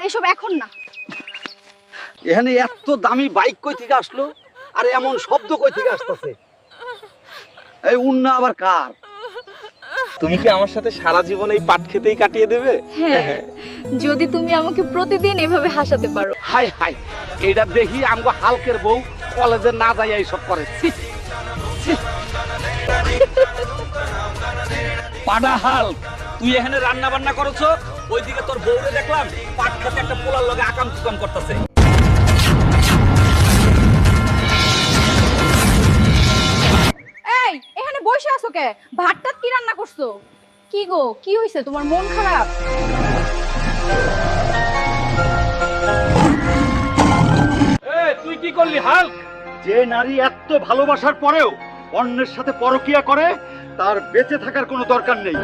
এসব এখন না। এখানে এত দামি বাইক কই থেকে আসলো আর এমন শব্দ কই থেকে আসতেছে? এই উন্না আবার কার? তুমি কি আমার সাথে সারা জীবন এই পাট খেতেই কাটিয়ে দেবে? হ্যাঁ, যদি তুমি আমাকে প্রতিদিন এভাবে হাসাতে পারো। হাই হাই, এটা দেখি আমগো হালকের বউ কলেজে না যাই এইসব করে। ছি, ছি। পাডা হাল্ক, তুই এখানে রান্না বান্না করছো, ওইদিকে তোর বউরে দেখলাম পাট খেতে একটা পোলার লগে আকাম কুকাম করতেছে। এই, এখানে বসে আছো কে? ভাতটা কি রান্না করছো? কি গো, কি হইছে? তোমার মন খারাপ? এই তুই কি করলি হাল্ক? যে নারী এত ভালোবাসার পরেও অন্যের সাথে পরকিয়া করে তার বেঁচে থাকার কোনো দরকার নেই।